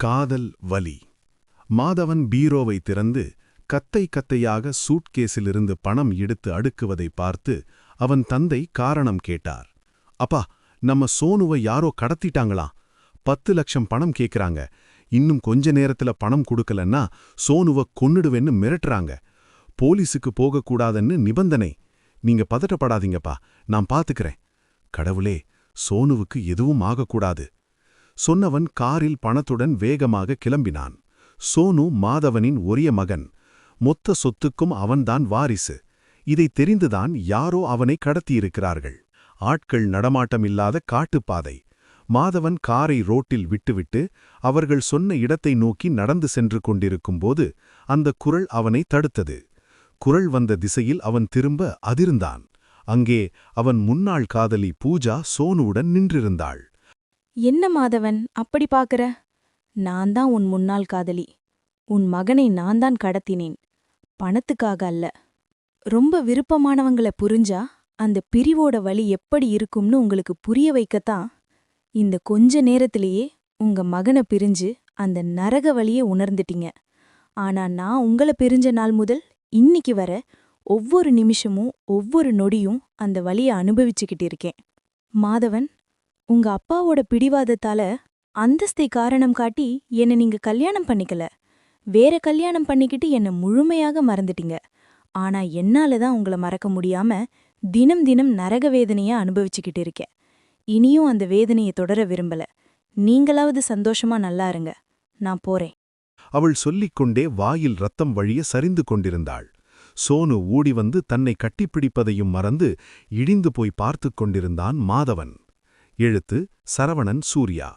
காதல் வலி. மாதவன் பீரோவை திறந்து கத்தை கத்தையாக சூட்கேஸிலிருந்து பணம் எடுத்து அடுக்குவதை பார்த்து அவன் தந்தை காரணம் கேட்டார். அப்பா, நம்ம சோனுவை யாரோ கடத்திட்டாங்களா? 10 லட்சம் பணம் கேக்குறாங்க. இன்னும் கொஞ்ச நேரத்துல பணம் கொடுக்கலன்னா சோனுவை கொன்னுடுவேன்னு மிரட்டுறாங்க. போலீஸுக்கு போகக்கூடாதுன்னு நிபந்தனை. நீங்க பதட்டப்படாதீங்கப்பா, நான் பாத்துக்கிறேன். கடவுளே, சோனுவுக்கு எதுவும் ஆகக்கூடாது. சொன்னவன் காரில் பணத்துடன் வேகமாக கிளம்பினான். சோனு மாதவனின் ஒரே மகன். மொத்த சொத்துக்கும் அவன்தான் வாரிசு. இதை தெரிந்துதான் யாரோ அவனை கடத்தியிருக்கிறார்கள். ஆட்கள் நடமாட்டமில்லாத காட்டுப்பாதை. மாதவன் காரை ரோட்டில் விட்டுவிட்டு அவர்கள் சொன்ன இடத்தை நோக்கி நடந்து சென்று கொண்டிருக்கும்போது அந்த குரல் அவனை தடுத்தது. குரல் வந்த திசையில் அவன் திரும்ப அதிர்ந்தான். அங்கே அவன் முன்னாள் காதலி பூஜா சோனுவுடன் நின்றிருந்தாள். என்ன மாதவன், அப்படி பாக்குற? நான் தான் உன் முன்னாள் காதலி. உன் மகனை நான் தான் கடத்தினேன், பணத்துக்காக அல்ல. ரொம்ப விருப்பமானவங்கள புரிஞ்சா அந்த பிரிவோட வலி எப்படி இருக்கும்னு உங்களுக்கு புரிய வைக்கத்தான் இந்த கொஞ்ச நேரத்திலேயே உங்க மகனை பிரிஞ்சு அந்த நரக வலியை உணர்ந்துட்டீங்க. ஆனா நான் உங்கள பிரிஞ்ச நாள் முதல் இன்னிக்கு வர ஒவ்வொரு நிமிஷமும் ஒவ்வொரு நொடியும் அந்த வலியை அனுபவிச்சுக்கிட்டு இருக்கேன். மாதவன், உங்க அப்பாவோட பிடிவாதத்தால அந்தஸ்தை காரணம் காட்டி என்ன நீங்க கல்யாணம் பண்ணிக்கல. வேற கல்யாணம் பண்ணிக்கிட்டு என்ன முழுமையாக மறந்துட்டீங்க. ஆனா என்னால தான் உங்கள மறக்க முடியாம தினம் தினம் நரக வேதனைய அனுபவிச்சுக்கிட்டு இருக்கேன். இனியும் அந்த வேதனையை தொடர விரும்பல. நீங்களாவது சந்தோஷமா நல்லா இருங்க. நான் போறேன். அவள் சொல்லிக்கொண்டே வாயில் ரத்தம் வழிய சரிந்து கொண்டிருந்தாள். சோனு ஓடி வந்து தன்னை கட்டிப்பிடிப்பதையும் மறந்து இடிந்து போய் பார்த்துக் கொண்டிருந்தான் மாதவன். எழுத்து சரவணன் சூர்யா.